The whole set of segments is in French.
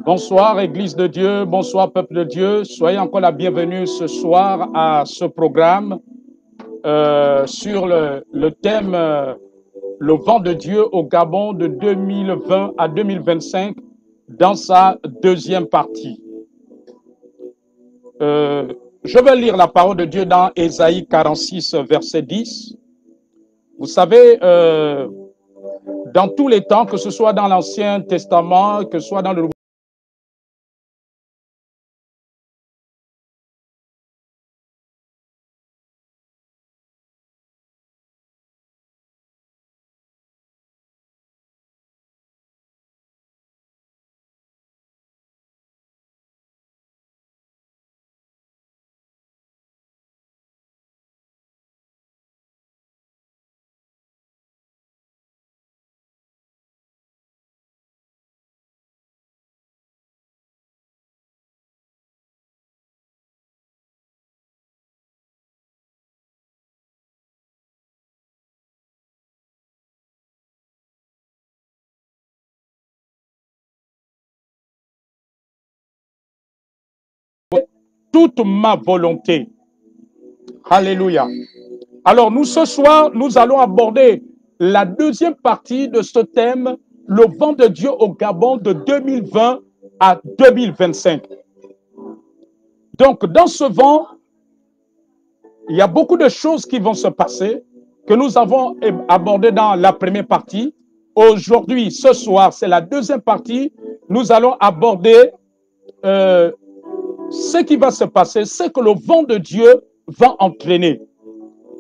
Bonsoir Église de Dieu, bonsoir peuple de Dieu. Soyez encore la bienvenue ce soir à ce programme sur le thème Le vent de Dieu au Gabon de 2020 à 2025 dans sa deuxième partie. Je vais lire la parole de Dieu dans Ésaïe 46, verset 10. Vous savez, dans tous les temps, que ce soit dans l'Ancien Testament, que ce soit dans le toute ma volonté. Alléluia. Alors nous, ce soir, nous allons aborder la deuxième partie de ce thème, le vent de Dieu au Gabon de 2020 à 2025. Donc, dans ce vent, il y a beaucoup de choses qui vont se passer que nous avons abordées dans la première partie. Aujourd'hui, ce soir, c'est la deuxième partie. Nous allons aborder ce qui va se passer, c'est que le vent de Dieu va entraîner.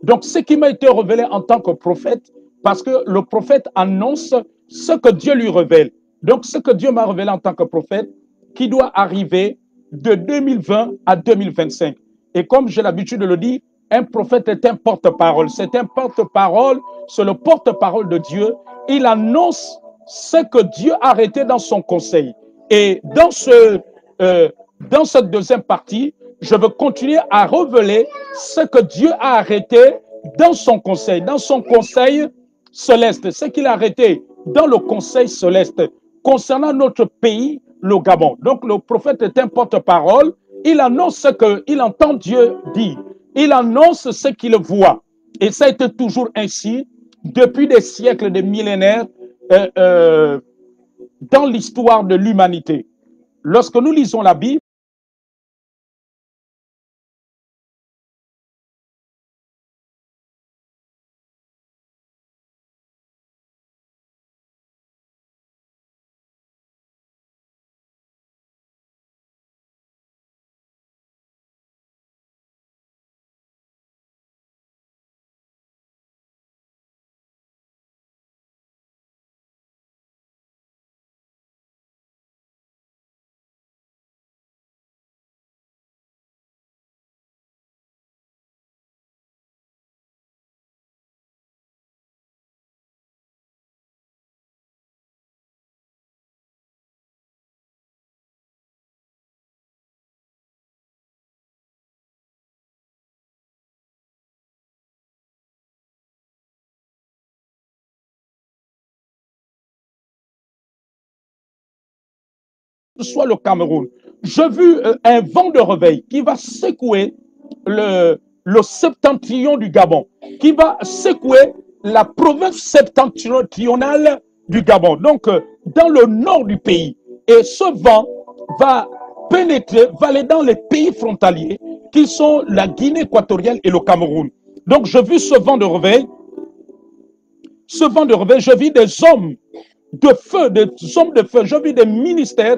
Donc, ce qui m'a été révélé en tant que prophète, parce que le prophète annonce ce que Dieu lui révèle. Donc, ce que Dieu m'a révélé en tant que prophète, qui doit arriver de 2020 à 2025. Et comme j'ai l'habitude de le dire, un prophète est un porte-parole. C'est un porte-parole, c'est le porte-parole de Dieu. Il annonce ce que Dieu a arrêté dans son conseil. Et dans cette deuxième partie, je veux continuer à révéler ce que Dieu a arrêté dans son conseil. Dans son conseil, céleste, ce qu'il a arrêté dans le conseil céleste concernant notre pays, le Gabon. Donc le prophète est un porte-parole, il annonce ce qu'il entend Dieu dire, il annonce ce qu'il voit. Et ça a été toujours ainsi depuis des siècles, des millénaires dans l'histoire de l'humanité. Lorsque nous lisons la Bible, soit le Cameroun, j'ai vu un vent de réveil qui va secouer le septentrion du Gabon, qui va secouer la province septentrionale du Gabon, donc dans le nord du pays. Et ce vent va pénétrer, va aller dans les pays frontaliers qui sont la Guinée équatoriale et le Cameroun. Donc j'ai vu ce vent de réveil, j'ai vu des hommes de feu, des hommes de feu, j'ai vu des ministères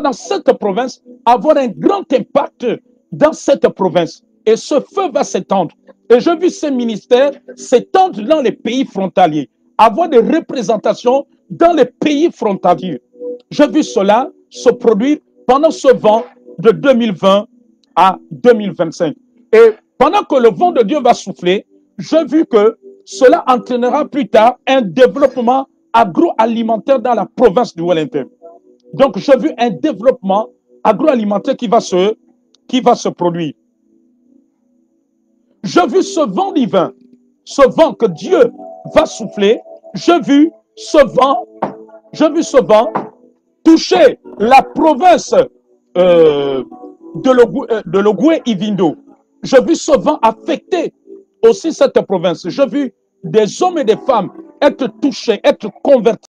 dans cette province avoir un grand impact dans cette province. Et ce feu va s'étendre. Et j'ai vu ces ministères s'étendre dans les pays frontaliers, avoir des représentations dans les pays frontaliers. J'ai vu cela se produire pendant ce vent de 2020 à 2025. Et pendant que le vent de Dieu va souffler, j'ai vu que cela entraînera plus tard un développement agroalimentaire dans la province du Wellington. Donc, j'ai vu un développement agroalimentaire qui va se produire. J'ai vu ce vent divin, ce vent que Dieu va souffler. J'ai vu ce vent toucher la province de l'Ogooué Ivindo. J'ai vu ce vent affecter aussi cette province. J'ai vu des hommes et des femmes être touchés, être convertis.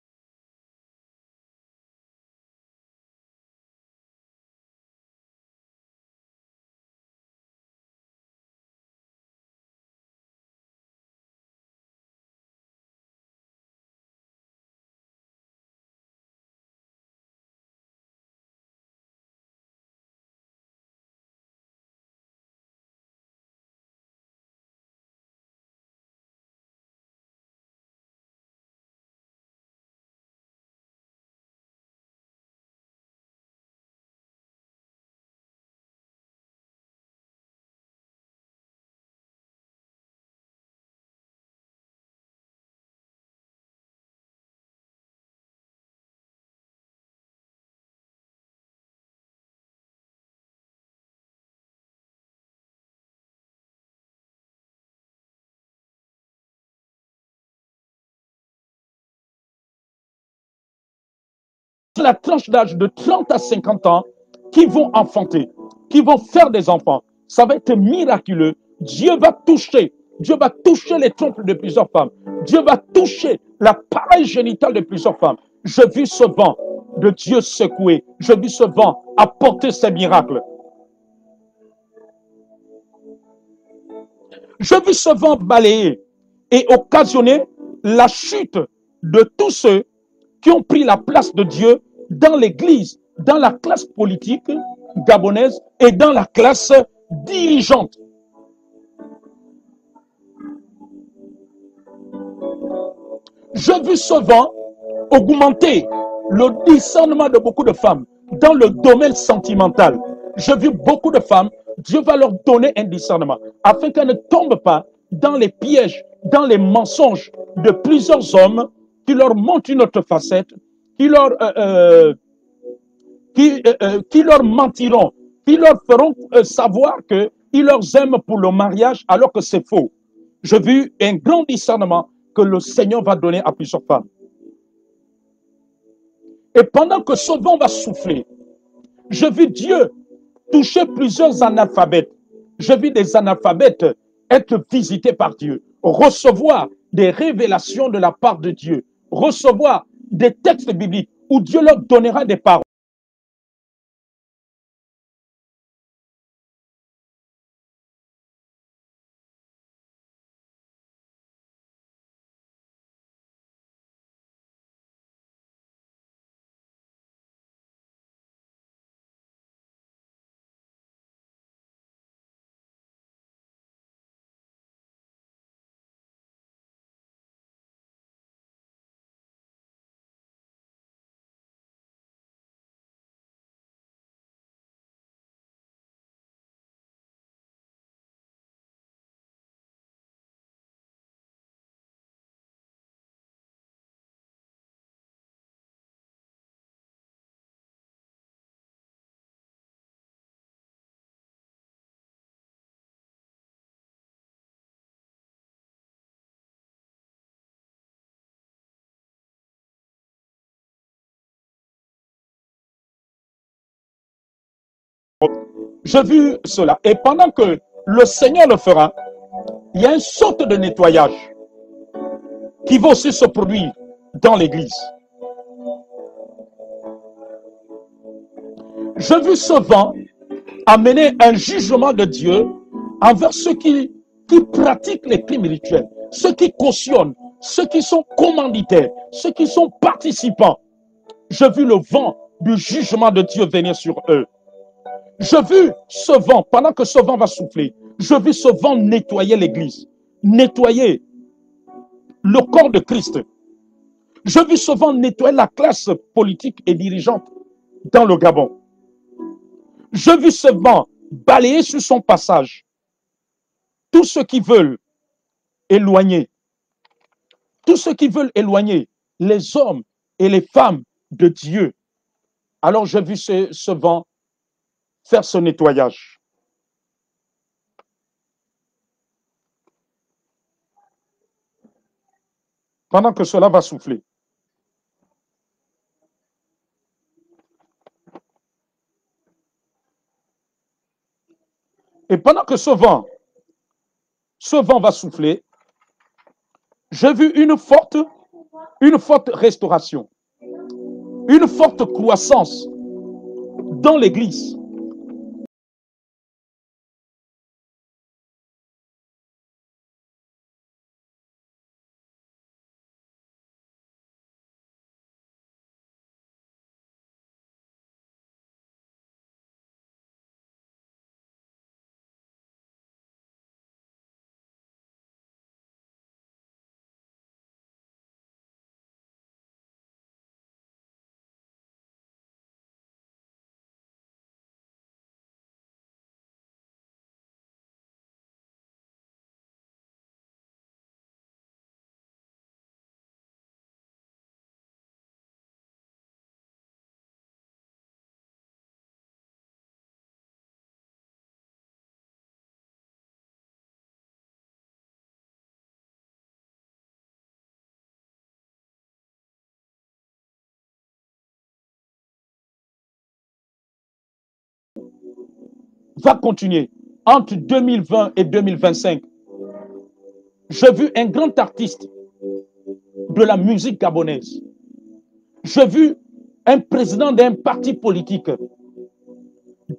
La tranche d'âge de 30 à 50 ans qui vont enfanter, qui vont faire des enfants. Ça va être miraculeux. Dieu va toucher les trompes de plusieurs femmes. Dieu va toucher l'appareil génital de plusieurs femmes. J'ai vu ce vent de Dieu secouer. J'ai vu ce vent apporter ses miracles. J'ai vu ce vent balayer et occasionner la chute de tous ceux qui ont pris la place de Dieu dans l'Église, dans la classe politique gabonaise et dans la classe dirigeante. J'ai vu ce vent augmenter le discernement de beaucoup de femmes dans le domaine sentimental. J'ai vu beaucoup de femmes, Dieu va leur donner un discernement afin qu'elles ne tombent pas dans les pièges, dans les mensonges de plusieurs hommes qui leur montrent une autre facette, qui leur mentiront, qui leur feront savoir qu'ils leur aiment pour le mariage alors que c'est faux. J'ai vu un grand discernement que le Seigneur va donner à plusieurs femmes. Et pendant que ce vent va souffler, je vis Dieu toucher plusieurs analphabètes. Je vis des analphabètes être visités par Dieu, recevoir des révélations de la part de Dieu, recevoir des textes bibliques où Dieu leur donnera des paroles. J'ai vu cela. Et pendant que le Seigneur le fera, il y a une sorte de nettoyage qui va aussi se produire dans l'église. J'ai vu ce vent amener un jugement de Dieu envers ceux qui pratiquent les crimes rituels, ceux qui cautionnent, ceux qui sont commanditaires, ceux qui sont participants. J'ai vu le vent du jugement de Dieu venir sur eux. J'ai vu ce vent, pendant que ce vent va souffler, j'ai vu ce vent nettoyer l'église, nettoyer le corps de Christ. J'ai vu ce vent nettoyer la classe politique et dirigeante dans le Gabon. J'ai vu ce vent balayer sur son passage tous ceux qui veulent éloigner, tous ceux qui veulent éloigner les hommes et les femmes de Dieu. Alors j'ai vu ce vent faire ce nettoyage. Pendant que cela va souffler. Et pendant que ce vent va souffler, j'ai vu une forte restauration, une forte croissance dans l'église. Va continuer. Entre 2020 et 2025, j'ai vu un grand artiste de la musique gabonaise. J'ai vu un président d'un parti politique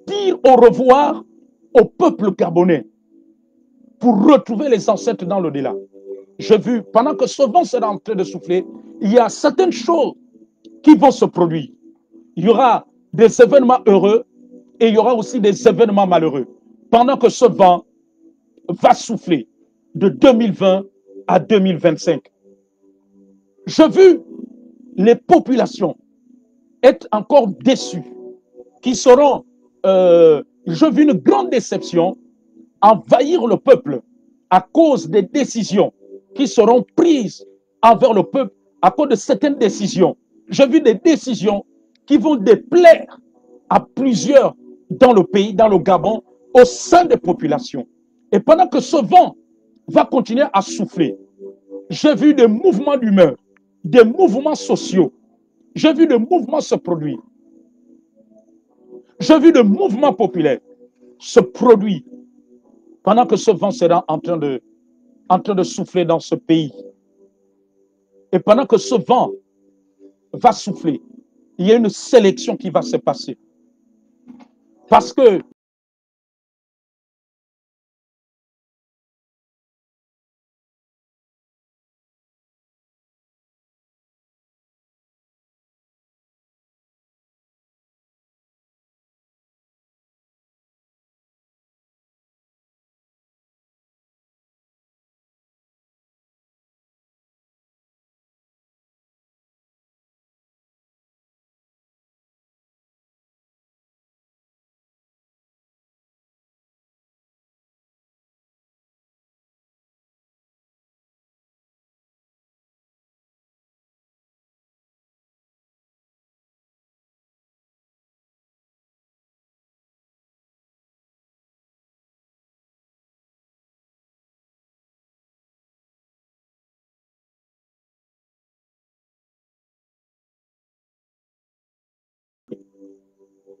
dire au revoir au peuple gabonais pour retrouver les ancêtres dans l'au-delà. J'ai vu, pendant que ce vent sera en train de souffler, il y a certaines choses qui vont se produire. Il y aura des événements heureux et il y aura aussi des événements malheureux. Pendant que ce vent va souffler de 2020 à 2025. J'ai vu les populations être encore déçues, qui seront, j'ai vu une grande déception envahir le peuple à cause des décisions qui seront prises envers le peuple à cause de certaines décisions. J'ai vu des décisions qui vont déplaire à plusieurs dans le pays, dans le Gabon, au sein des populations. Et pendant que ce vent va continuer à souffler, J'ai vu des mouvements d'humeur, des mouvements sociaux. J'ai vu des mouvements se produire. J'ai vu des mouvements populaires se produire pendant que ce vent sera en train de souffler dans ce pays. Et pendant que ce vent va souffler, il y a une sélection qui va se passer. Parce que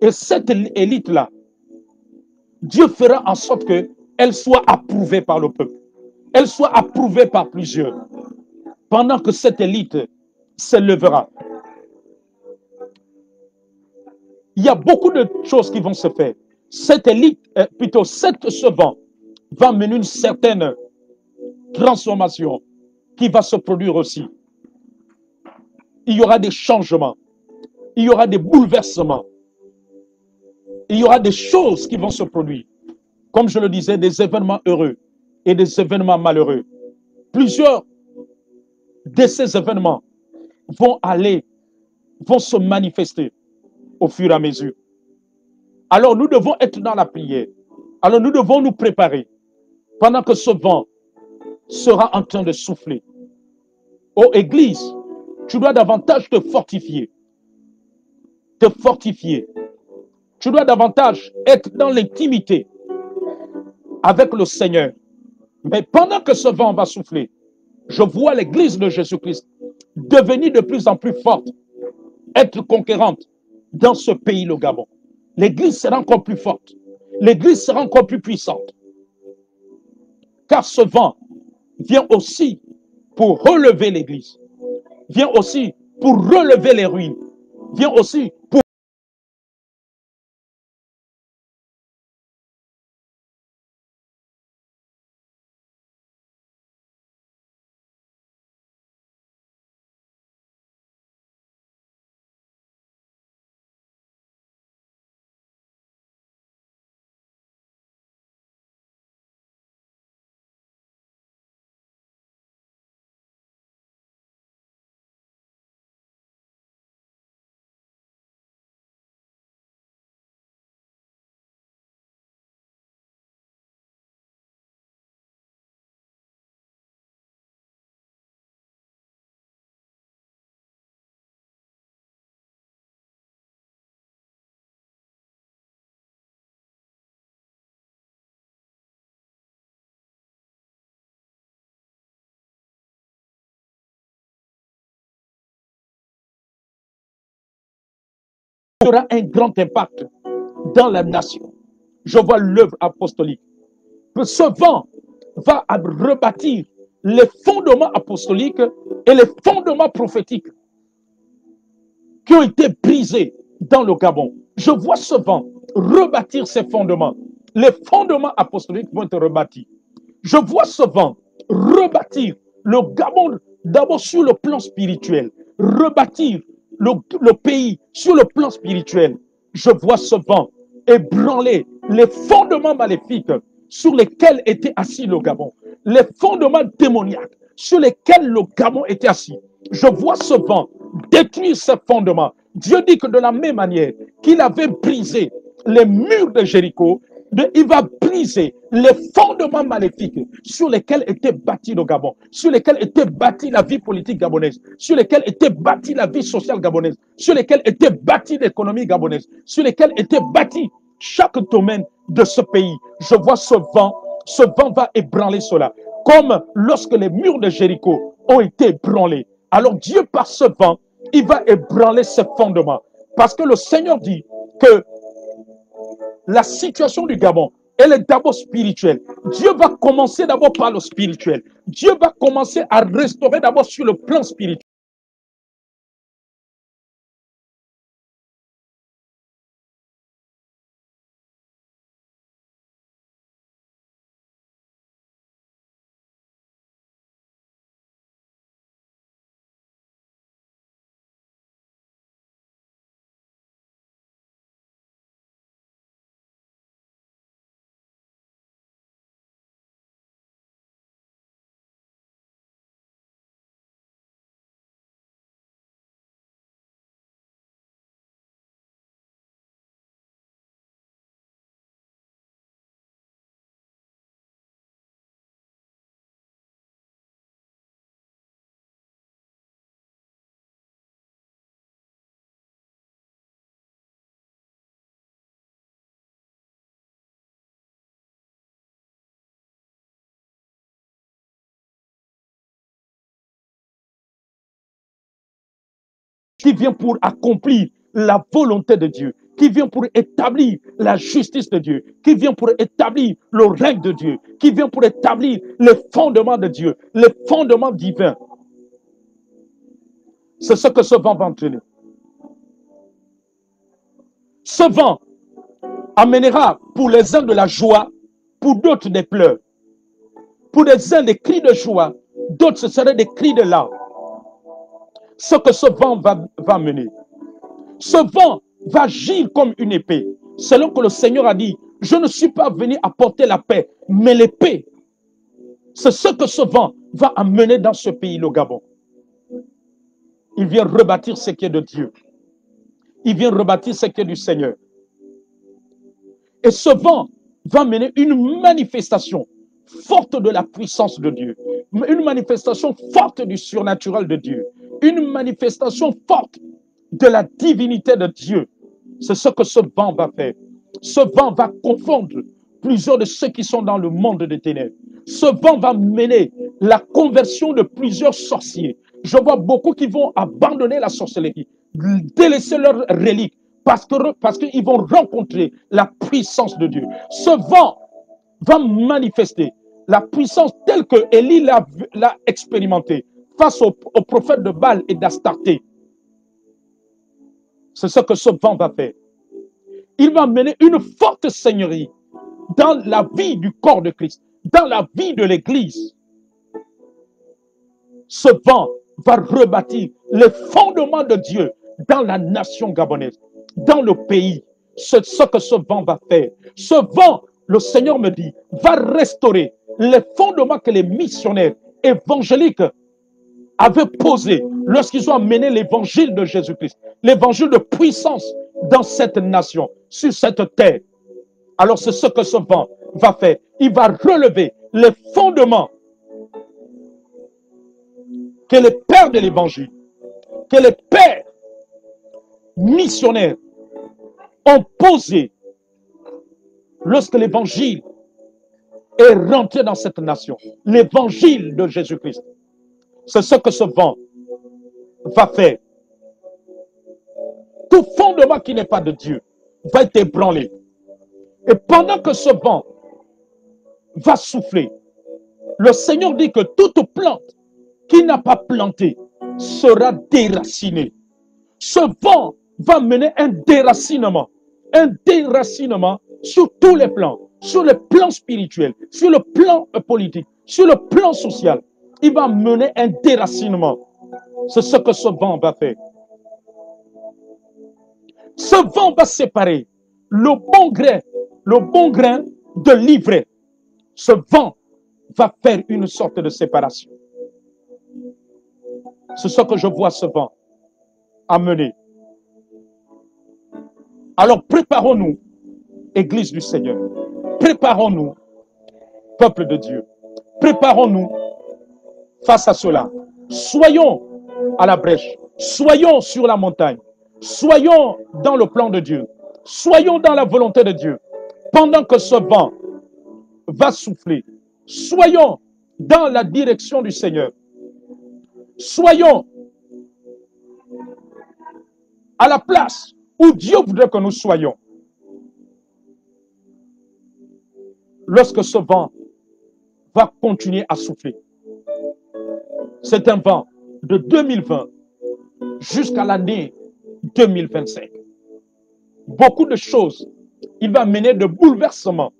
et cette élite-là, Dieu fera en sorte qu'elle soit approuvée par le peuple. Elle soit approuvée par plusieurs. Pendant que cette élite s'élèvera, il y a beaucoup de choses qui vont se faire. Cette élite, ce vent va mener une certaine transformation qui va se produire aussi. Il y aura des changements, il y aura des bouleversements, il y aura des choses qui vont se produire. Comme je le disais, des événements heureux et des événements malheureux. Plusieurs de ces événements vont se manifester au fur et à mesure. Alors nous devons être dans la prière. Alors nous devons nous préparer pendant que ce vent sera en train de souffler. Ô Église, tu dois davantage te fortifier. Te fortifier. Tu dois davantage être dans l'intimité avec le Seigneur. Mais pendant que ce vent va souffler, je vois l'Église de Jésus-Christ devenir de plus en plus forte, être conquérante dans ce pays, le Gabon. L'Église sera encore plus forte. L'Église sera encore plus puissante. Car ce vent vient aussi pour relever l'Église. Vient aussi pour relever les ruines. Vient aussi pour il y aura un grand impact dans la nation. Je vois l'œuvre apostolique. Ce vent va rebâtir les fondements apostoliques et les fondements prophétiques qui ont été brisés dans le Gabon. Je vois ce vent rebâtir ces fondements. Les fondements apostoliques vont être rebâtis. Je vois ce vent rebâtir le Gabon d'abord sur le plan spirituel, rebâtir le pays sur le plan spirituel. Je vois ce vent ébranler les fondements maléfiques sur lesquels était assis le Gabon, les fondements démoniaques sur lesquels le Gabon était assis. Je vois ce vent détruire ces fondements. Dieu dit que de la même manière qu'il avait brisé les murs de Jéricho, il va briser les fondements maléfiques sur lesquels était bâti le Gabon, sur lesquels était bâtie la vie politique gabonaise, sur lesquels était bâtie la vie sociale gabonaise, sur lesquels était bâtie l'économie gabonaise, sur lesquels était bâti chaque domaine de ce pays. Je vois ce vent va ébranler cela. Comme lorsque les murs de Jéricho ont été ébranlés. Alors Dieu, par ce vent, il va ébranler ces fondements. Parce que le Seigneur dit que la situation du Gabon, elle est d'abord spirituelle. Dieu va commencer d'abord par le spirituel. Dieu va commencer à restaurer d'abord sur le plan spirituel. Qui vient pour accomplir la volonté de Dieu, qui vient pour établir la justice de Dieu, qui vient pour établir le règne de Dieu, qui vient pour établir les fondements de Dieu, les fondements divins. C'est ce que ce vent va entraîner. Ce vent amènera pour les uns de la joie, pour d'autres des pleurs. Pour les uns des cris de joie, d'autres ce seraient des cris de larmes. Ce que ce vent va mener. Ce vent va agir comme une épée. Selon que le Seigneur a dit, je ne suis pas venu apporter la paix, mais l'épée. C'est ce que ce vent va amener dans ce pays, le Gabon. Il vient rebâtir ce qui est de Dieu. Il vient rebâtir ce qui est du Seigneur. Et ce vent va mener une manifestation forte de la puissance de Dieu. Une manifestation forte du surnaturel de Dieu. Une manifestation forte de la divinité de Dieu. C'est ce que ce vent va faire. Ce vent va confondre plusieurs de ceux qui sont dans le monde des ténèbres. Ce vent va mener la conversion de plusieurs sorciers. Je vois beaucoup qui vont abandonner la sorcellerie, délaisser leurs reliques, parce qu'ils vont rencontrer la puissance de Dieu. Ce vent va manifester la puissance telle que Élie l'a expérimentée face aux prophètes de Baal et d'Astarté. C'est ce que ce vent va faire. Il va mener une forte seigneurie dans la vie du corps de Christ, dans la vie de l'Église. Ce vent va rebâtir les fondements de Dieu dans la nation gabonaise, dans le pays. C'est ce que ce vent va faire. Ce vent, le Seigneur me dit, va restaurer les fondements que les missionnaires évangéliques avaient posés lorsqu'ils ont amené l'évangile de Jésus-Christ, l'évangile de puissance dans cette nation, sur cette terre. Alors c'est ce que ce vent va faire. Il va relever les fondements que les pères de l'évangile, que les pères missionnaires ont posés lorsque l'évangile est rentré dans cette nation. L'évangile de Jésus-Christ. C'est ce que ce vent va faire. Tout fondement qui n'est pas de Dieu va être ébranlé. Et pendant que ce vent va souffler, le Seigneur dit que toute plante qui n'a pas planté sera déracinée. Ce vent va mener un déracinement sur tous les plans, sur le plan spirituel, sur le plan politique, sur le plan social. Il va mener un déracinement. C'est ce que ce vent va faire. Ce vent va séparer le bon grain de l'ivraie. Ce vent va faire une sorte de séparation. C'est ce que je vois ce vent amener. Alors préparons-nous, Église du Seigneur. Préparons-nous, peuple de Dieu. Préparons-nous face à cela. Soyons à la brèche. Soyons sur la montagne. Soyons dans le plan de Dieu. Soyons dans la volonté de Dieu. Pendant que ce vent va souffler, soyons dans la direction du Seigneur. Soyons à la place où Dieu voudrait que nous soyons. Lorsque ce vent va continuer à souffler, c'est un vent de 2020 jusqu'à l'année 2025. Beaucoup de choses, il va mener de bouleversements.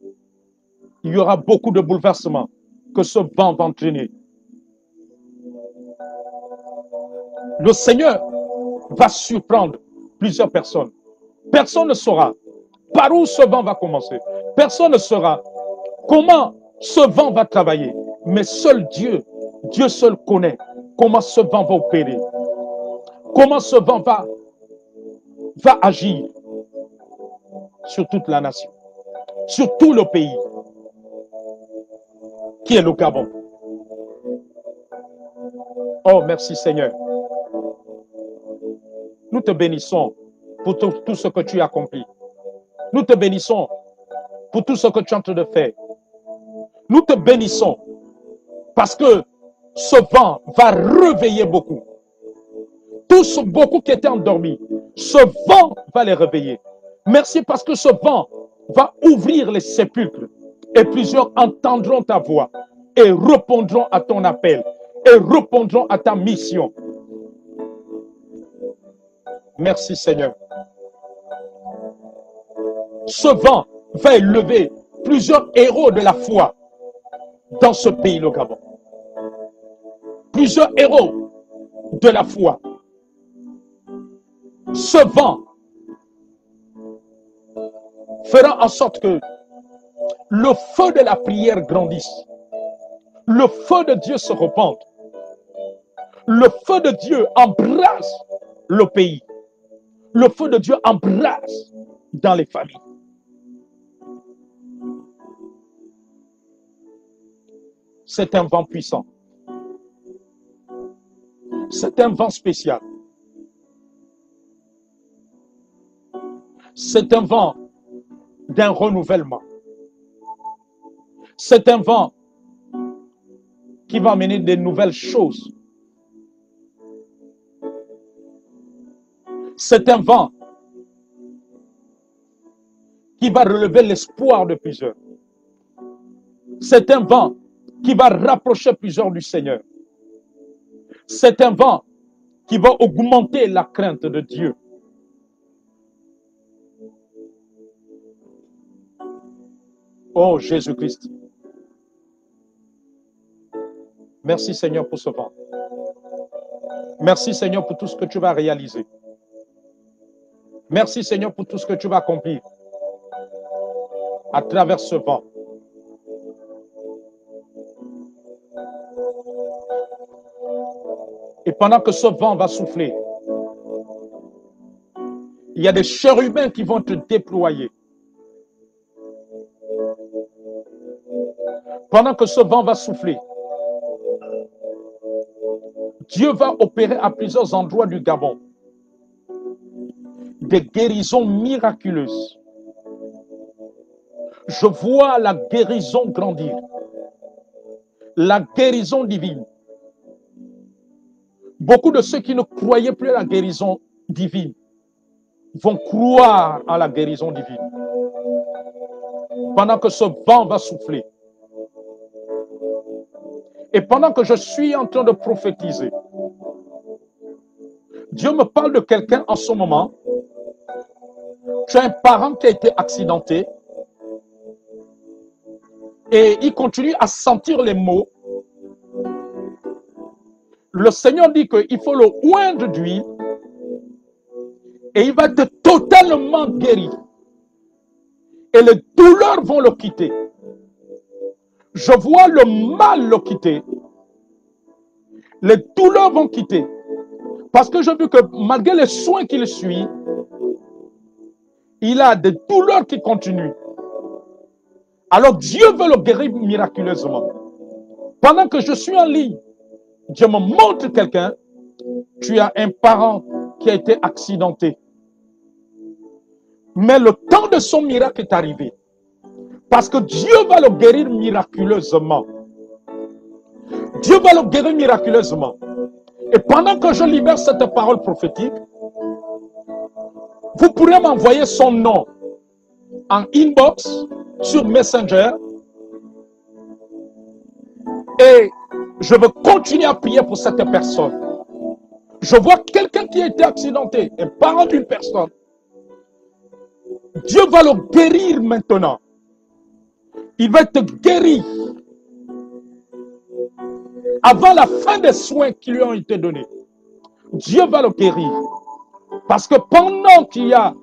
Il y aura beaucoup de bouleversements que ce vent va entraîner. Le Seigneur va surprendre plusieurs personnes. Personne ne saura par où ce vent va commencer. Personne ne saura comment ce vent va travailler. Mais seul Dieu, Dieu seul connaît comment ce vent va opérer. Comment ce vent va agir sur toute la nation, sur tout le pays qui est le Gabon. Oh, merci Seigneur. Nous te bénissons pour tout ce que tu as accompli. Nous te bénissons pour tout ce que tu es en train de faire. Nous te bénissons parce que ce vent va réveiller beaucoup. Beaucoup qui étaient endormis, ce vent va les réveiller. Merci parce que ce vent va ouvrir les sépulcres et plusieurs entendront ta voix et répondront à ton appel et répondront à ta mission. Merci Seigneur. Ce vent va élever plusieurs héros de la foi dans ce pays, le Gabon. Plusieurs héros de la foi. Ce vent fera en sorte que le feu de la prière grandisse. Le feu de Dieu se répande. Le feu de Dieu embrasse le pays. Le feu de Dieu embrasse dans les familles. C'est un vent puissant. C'est un vent spécial. C'est un vent d'un renouvellement. C'est un vent qui va amener de nouvelles choses. C'est un vent qui va relever l'espoir de plusieurs. C'est un vent qui va rapprocher plusieurs du Seigneur. C'est un vent qui va augmenter la crainte de Dieu. Oh Jésus-Christ. Merci Seigneur pour ce vent. Merci Seigneur pour tout ce que tu vas réaliser. Merci Seigneur pour tout ce que tu vas accomplir à travers ce vent. Et pendant que ce vent va souffler, il y a des chérubins qui vont te déployer. Pendant que ce vent va souffler, Dieu va opérer à plusieurs endroits du Gabon des guérisons miraculeuses. Je vois la guérison grandir, la guérison divine. Beaucoup de ceux qui ne croyaient plus à la guérison divine vont croire à la guérison divine. Pendant que ce vent va souffler, et pendant que je suis en train de prophétiser, Dieu me parle de quelqu'un en ce moment. Tu as un parent qui a été accidenté et il continue à sentir les maux. Le Seigneur dit qu'il faut le oindre d'huile et il va être totalement guéri. Et les douleurs vont le quitter. Je vois le mal le quitter. Les douleurs vont quitter. Parce que j'ai vu que malgré les soins qu'il suit, il a des douleurs qui continuent. Alors Dieu veut le guérir miraculeusement. Pendant que je suis en ligne, Dieu me montre quelqu'un. Tu as un parent qui a été accidenté. Mais le temps de son miracle est arrivé. Parce que Dieu va le guérir miraculeusement. Dieu va le guérir miraculeusement. Et pendant que je libère cette parole prophétique, vous pourrez m'envoyer son nom en inbox sur Messenger et je veux continuer à prier pour cette personne. Je vois quelqu'un qui a été accidenté, un parent d'une personne. Dieu va le guérir maintenant. Il va être guéri avant la fin des soins qui lui ont été donnés. Dieu va le guérir. Parce que pendant qu'il y a,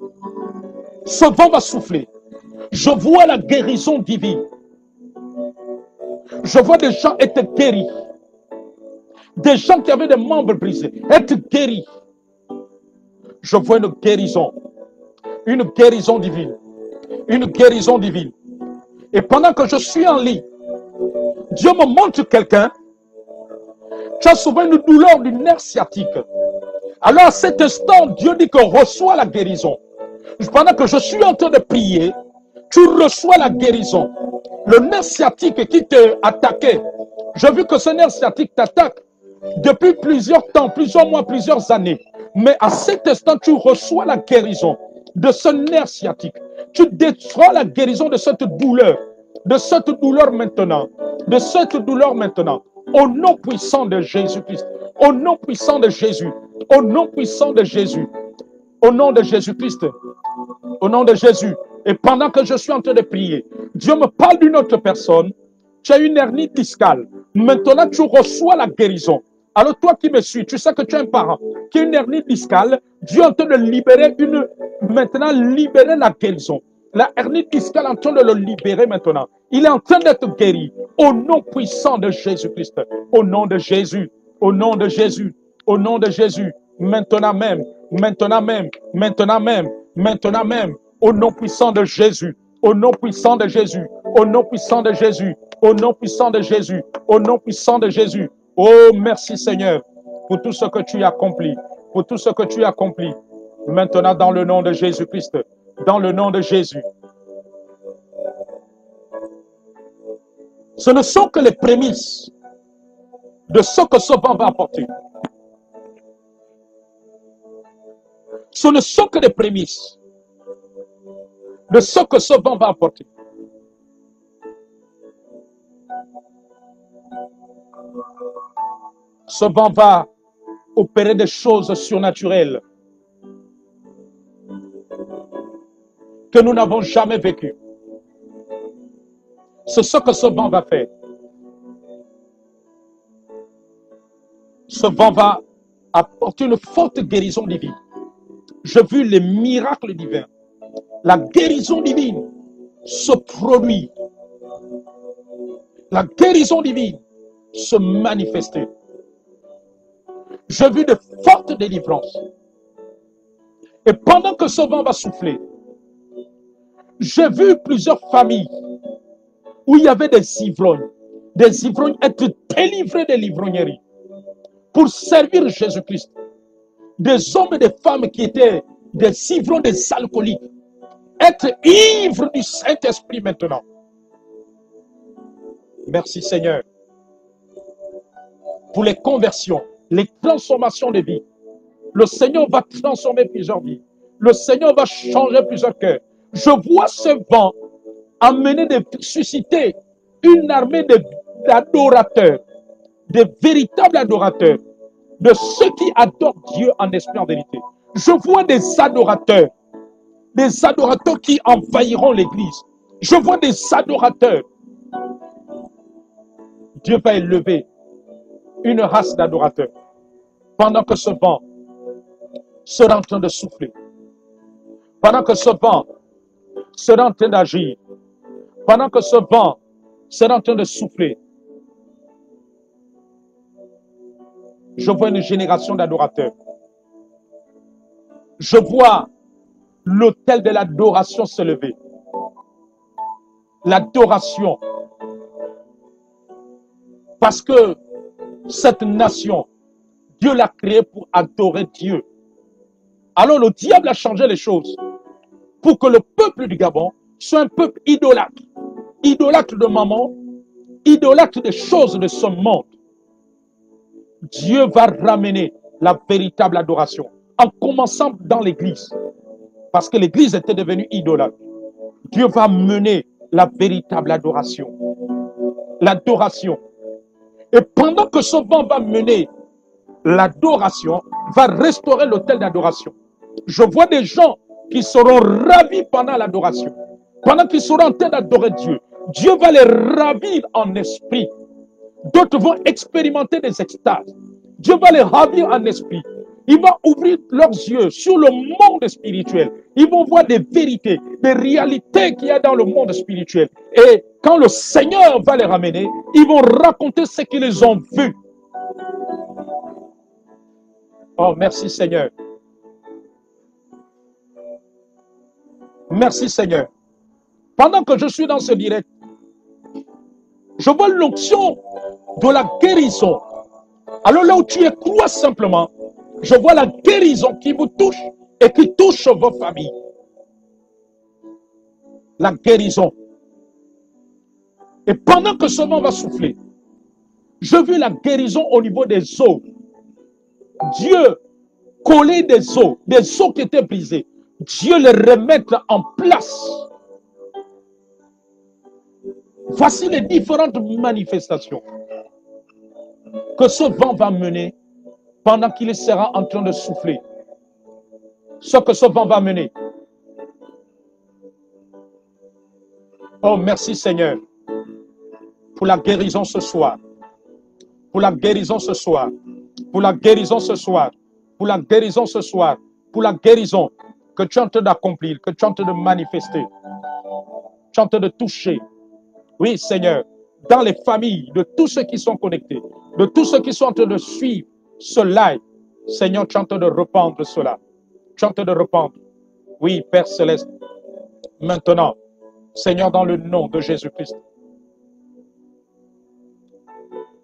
ce vent va souffler. Je vois la guérison divine. Je vois des gens être guéris. Des gens qui avaient des membres brisés, être guéris. Je vois une guérison divine. Une guérison divine. Et pendant que je suis en lit, Dieu me montre quelqu'un qui a souvent une douleur du nerf sciatique. Alors à cet instant, Dieu dit que reçois la guérison. Pendant que je suis en train de prier, tu reçois la guérison. Le nerf sciatique qui te attaquait, j'ai vu que ce nerf sciatique t'attaque depuis plusieurs temps, plusieurs mois, plusieurs années. Mais à cet instant, tu reçois la guérison de ce nerf sciatique. Tu détruis la guérison de cette douleur maintenant, de cette douleur maintenant. Au nom puissant de Jésus-Christ, au nom puissant de Jésus, au nom puissant de Jésus, au nom de Jésus-Christ, au nom de Jésus. Et pendant que je suis en train de prier, Dieu me parle d'une autre personne. Tu as une hernie discale. Maintenant, tu reçois la guérison. Alors toi qui me suis, tu sais que tu as un parent qui a une hernie discale. Dieu est en train de libérer maintenant libérer la guérison. La hernie discale est en train de le libérer maintenant. Il est en train d'être guéri. Au nom puissant de Jésus-Christ. Au nom de Jésus. Au nom de Jésus. Au nom de Jésus. Maintenant même. Maintenant même. Maintenant même. Maintenant même. Au nom puissant de Jésus. Au nom puissant de Jésus. Au nom puissant de Jésus. Au nom puissant de Jésus. Au nom puissant de Jésus. Oh, merci Seigneur pour tout ce que tu as accompli. Pour tout ce que tu as accompli. Maintenant, dans le nom de Jésus-Christ. Dans le nom de Jésus. Ce ne sont que les prémices de ce que ce vent va apporter. Ce ne sont que les prémices de ce que ce vent va apporter. Ce vent va opérer des choses surnaturelles que nous n'avons jamais vécues. C'est ce que ce vent va faire. Ce vent va apporter une forte guérison divine. J'ai vu les miracles divins. La guérison divine se produit. La guérison divine se manifester. J'ai vu de fortes délivrances. Et pendant que ce vent va souffler, j'ai vu plusieurs familles où il y avait des ivrognes être délivrés des ivrogneries pour servir Jésus-Christ. Des hommes et des femmes qui étaient des ivrognes, des alcooliques, être ivres du Saint-Esprit maintenant. Merci Seigneur pour les conversions, les transformations de vie. Le Seigneur va transformer plusieurs vies. Le Seigneur va changer plusieurs cœurs. Je vois ce vent amener de susciter une armée d'adorateurs, de véritables adorateurs, de ceux qui adorent Dieu en esprit en vérité. Je vois des adorateurs qui envahiront l'église. Je vois des adorateurs. Dieu va élever une race d'adorateurs pendant que ce vent sera en train de souffler. Pendant que ce vent sera en train d'agir. Pendant que ce vent sera en train de souffler. Je vois une génération d'adorateurs. Je vois l'autel de l'adoration se lever. L'adoration. Parce que cette nation, Dieu l'a créée pour adorer Dieu. Alors le diable a changé les choses pour que le peuple du Gabon soit un peuple idolâtre. Idolâtre de maman, idolâtre des choses de ce monde. Dieu va ramener la véritable adoration, en commençant dans l'église, parce que l'église était devenue idolâtre. Dieu va mener la véritable adoration. L'adoration. Et pendant que ce vent va mener l'adoration, va restaurer l'autel d'adoration. Je vois des gens qui seront ravis pendant l'adoration. Pendant qu'ils seront en train d'adorer Dieu, Dieu va les ravir en esprit. D'autres vont expérimenter des extases. Dieu va les ravir en esprit. Il va ouvrir leurs yeux sur le monde spirituel. Ils vont voir des vérités, des réalités qu'il y a dans le monde spirituel. Et quand le Seigneur va les ramener, ils vont raconter ce qu'ils ont vu. Oh, merci Seigneur. Merci Seigneur. Pendant que je suis dans ce direct, je vois l'onction de la guérison. Alors là où tu es, crois simplement. Je vois la guérison qui vous touche et qui touche vos familles. La guérison. Et pendant que ce vent va souffler, je vis la guérison au niveau des os. Dieu collait des os qui étaient brisés. Dieu les remettre en place. Voici les différentes manifestations que ce vent va mener pendant qu'il sera en train de souffler. Ce que ce vent va mener. Oh, merci Seigneur pour la guérison ce soir. Pour la guérison ce soir. Pour la guérison ce soir. Pour la guérison ce soir. Pour la guérison que tu es en train d'accomplir, que tu es en train de manifester. Tu es en train de toucher. Oui, Seigneur, dans les familles de tous ceux qui sont connectés, de tous ceux qui sont en train de suivre ce live, Seigneur, tu es en train de répandre cela. Tu es en train de répandre. Oui, Père Céleste. Maintenant, Seigneur, dans le nom de Jésus-Christ.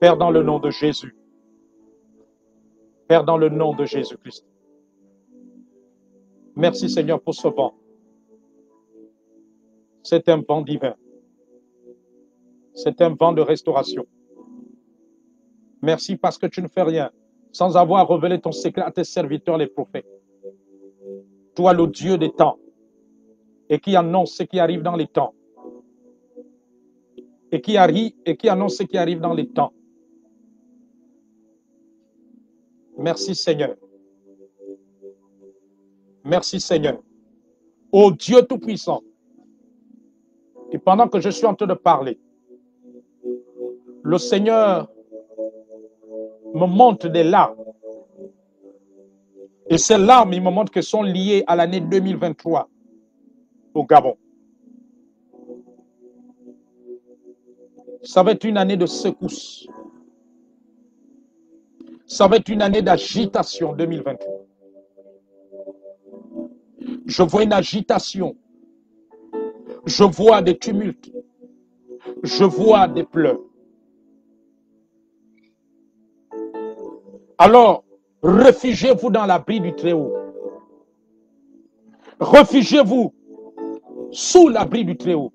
Père, dans le nom de Jésus. Père, dans le nom de Jésus-Christ. Merci, Seigneur, pour ce vent. C'est un vent divin. C'est un vent de restauration. Merci parce que tu ne fais rien sans avoir révélé ton secret à tes serviteurs, les prophètes. Toi, le Dieu des temps, et qui annonce ce qui arrive dans les temps. Et qui annonce ce qui arrive dans les temps. Merci Seigneur. Merci Seigneur. Ô Dieu Tout-Puissant. Et pendant que je suis en train de parler, le Seigneur me montre des larmes. Et ces larmes, il me montre qu'elles sont liées à l'année 2023 au Gabon. Ça va être une année de secousse. Ça va être une année d'agitation 2023. Je vois une agitation. Je vois des tumultes. Je vois des pleurs. Alors, réfugiez-vous dans l'abri du Très-Haut. Réfugiez-vous sous l'abri du Très-Haut.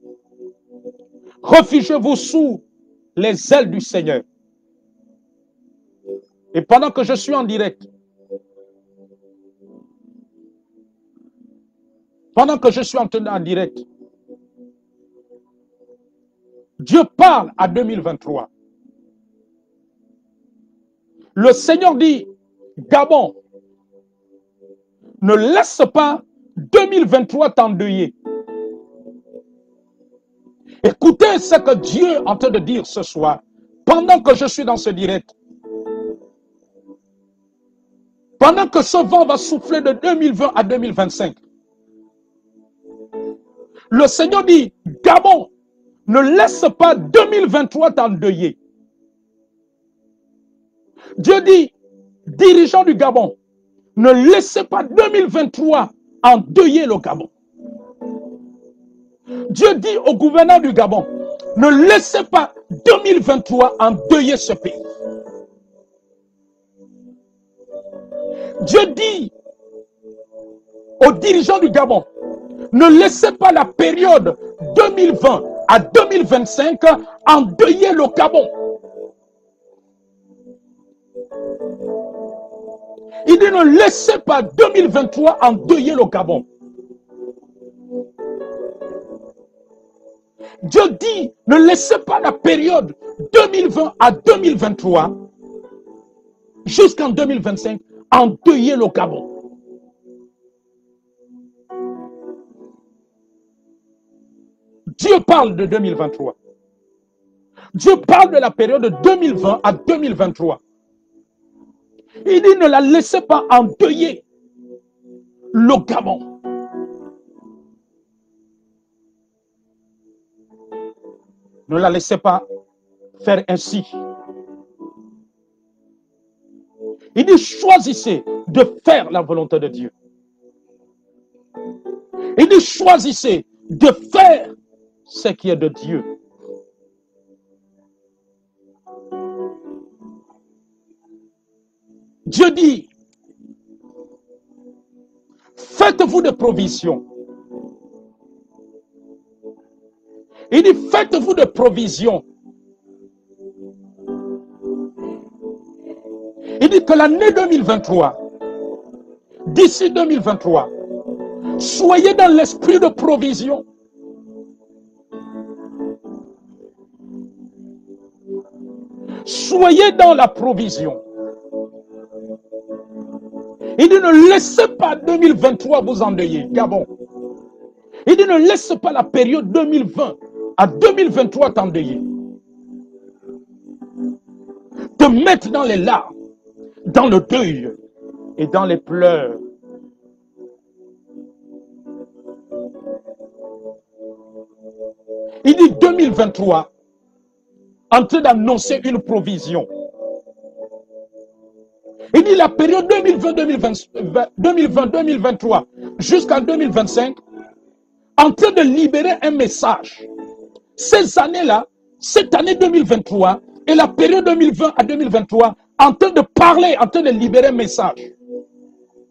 Réfugiez-vous sous les ailes du Seigneur. Et pendant que je suis en direct, Dieu parle à 2023. Le Seigneur dit, Gabon, ne laisse pas 2023 t'endeuiller. Écoutez ce que Dieu est en train de dire ce soir, pendant que je suis dans ce direct. Pendant que ce vent va souffler de 2020 à 2025. Le Seigneur dit, Gabon, ne laisse pas 2023 t'endeuiller. Dieu dit, dirigeants du Gabon, ne laissez pas 2023 endeuiller le Gabon. Dieu dit au gouverneur du Gabon, ne laissez pas 2023 endeuiller ce pays. Dieu dit aux dirigeants du Gabon, ne laissez pas la période 2020 à 2025 endeuiller le Gabon. Il dit ne laissez pas 2023 endeuiller le Gabon. Dieu dit ne laissez pas la période 2020 à 2023 jusqu'en 2025 endeuiller le Gabon. Dieu parle de 2023. Dieu parle de la période de 2020 à 2023. Il dit ne la laissez pas endeuiller le Gabon. Ne la laissez pas faire ainsi. Il dit choisissez de faire la volonté de Dieu. Il dit choisissez de faire ce qui est de Dieu. Dieu dit, faites-vous des provisions. Il dit, faites-vous des provisions. Il dit que l'année 2023, d'ici 2023, soyez dans l'esprit de provision. Soyez dans la provision. Il dit ne laissez pas 2023 vous endeuiller, Gabon. Il dit ne laissez pas la période 2020 à 2023 t'endeuiller. Te mettre dans les larmes, dans le deuil et dans les pleurs. Il dit 2023 en train d'annoncer une provision. Il dit la période 2020-2023 jusqu'en 2025, en train de libérer un message. Ces années-là, cette année 2023 et la période 2020 à 2023, en train de parler, en train de libérer un message.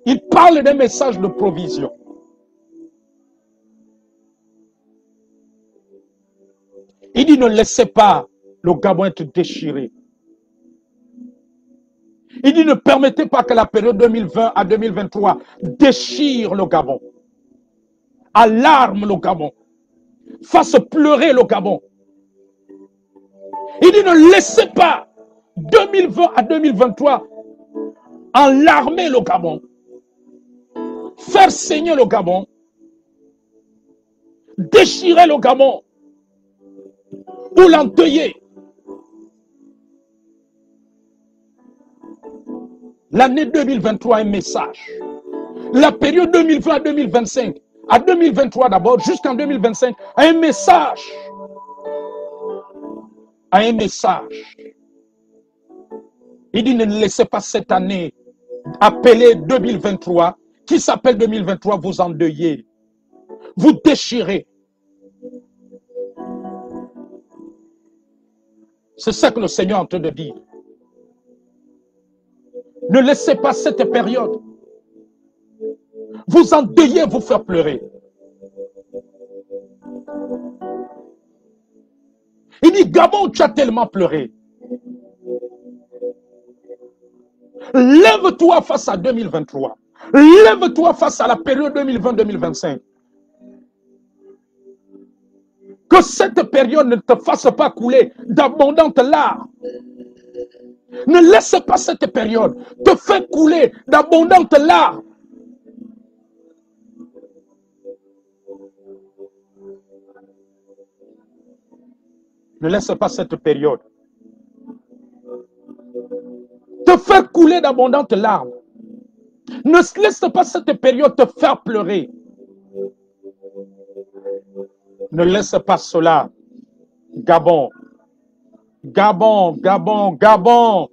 Il parle d'un message de provision. Il dit ne laissez pas le Gabon être déchiré. Il dit ne permettez pas que la période 2020 à 2023 déchire le Gabon, alarme le Gabon, fasse pleurer le Gabon. Il dit ne laissez pas 2020 à 2023 enlarmer le Gabon, faire saigner le Gabon, déchirer le Gabon ou l'endeuiller. L'année 2023 un message. La période 2020 à 2025, à 2023 d'abord, jusqu'en 2025, un message. Un message. Il dit ne laissez pas cette année appelée 2023, qui s'appelle 2023, vous endeuiller, vous déchirer. C'est ça que le Seigneur est en train de dire. Ne laissez pas cette période vous endeuiller, vous faire pleurer. Il dit, Gabon, tu as tellement pleuré. Lève-toi face à 2023. Lève-toi face à la période 2020-2025. Que cette période ne te fasse pas couler d'abondantes larmes. Ne laisse pas cette période te faire couler d'abondantes larmes. Ne laisse pas cette période te faire couler d'abondantes larmes. Ne laisse pas cette période te faire pleurer. Ne laisse pas cela. Gabon. Gabon, Gabon, Gabon,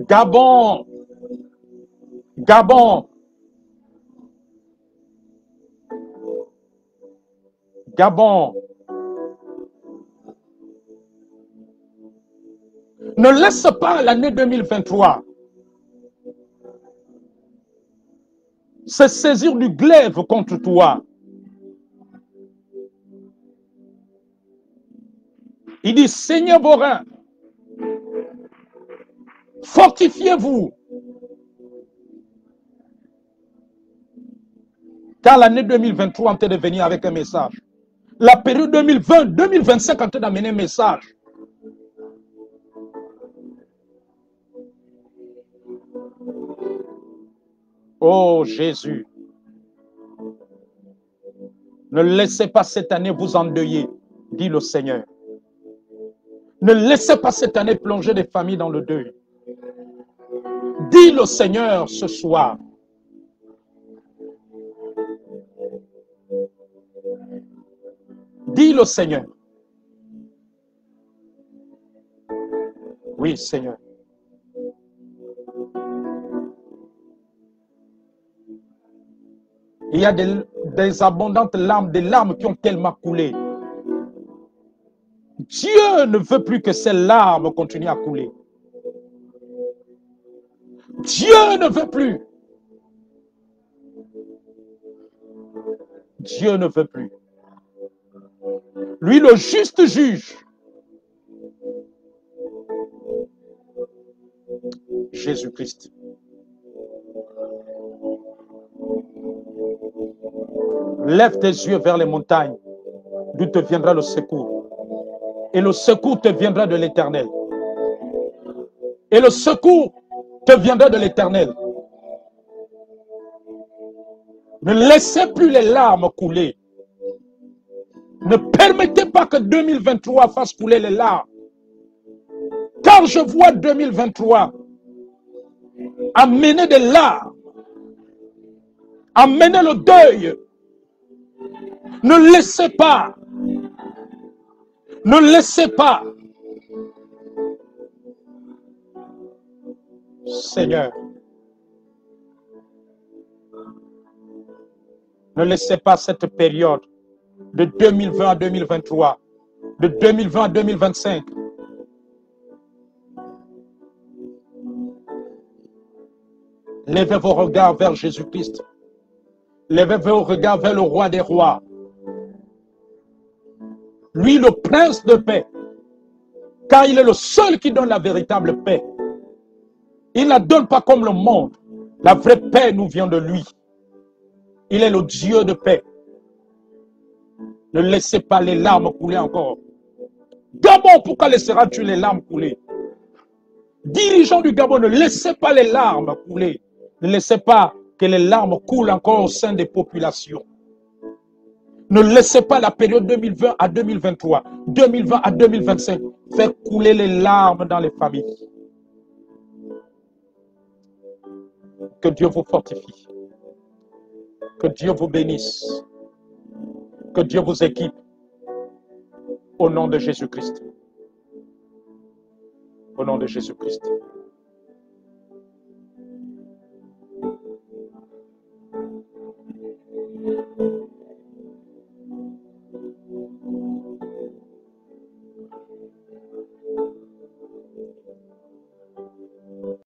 Gabon, Gabon, Gabon. Ne laisse pas l'année 2023 se saisir du glaive contre toi. Il dit, saignez vos reins, fortifiez-vous, Car l'année 2023 en train de venir avec un message. La période 2020-2025 en train d'amener un message. Oh Jésus, ne laissez pas cette année vous endeuiller, dit le Seigneur. Ne laissez pas cette année plonger des familles dans le deuil. Dit le Seigneur ce soir. Dit le Seigneur. Oui, Seigneur. Il y a des abondantes larmes, des larmes qui ont tellement coulé. Dieu ne veut plus que ces larmes continuent à couler. Dieu ne veut plus. Dieu ne veut plus. Lui, le juste juge. Jésus-Christ. Lève tes yeux vers les montagnes, d'où te viendra le secours. Et le secours te viendra de l'Éternel. Et le secours te viendra de l'Éternel. Ne laissez plus les larmes couler. Ne permettez pas que 2023 fasse couler les larmes. Car je vois 2023 amener des larmes, amener le deuil. Ne laissez pas. Ne laissez pas. Seigneur, ne laissez pas cette période de 2020 à 2023, de 2020 à 2025. Levez vos regards vers Jésus-Christ. Levez vos regards vers le roi des rois. Lui, le prince de paix. Car il est le seul qui donne la véritable paix. Il ne la donne pas comme le monde. La vraie paix nous vient de lui. Il est le Dieu de paix. Ne laissez pas les larmes couler encore. Gabon, pourquoi laisseras-tu les larmes couler? Dirigeants du Gabon, ne laissez pas les larmes couler. Ne laissez pas que les larmes coulent encore au sein des populations. Ne laissez pas la période 2020 à 2023, 2020 à 2025 faire couler les larmes dans les familles. Que Dieu vous fortifie. Que Dieu vous bénisse. Que Dieu vous équipe. Au nom de Jésus-Christ. Au nom de Jésus-Christ.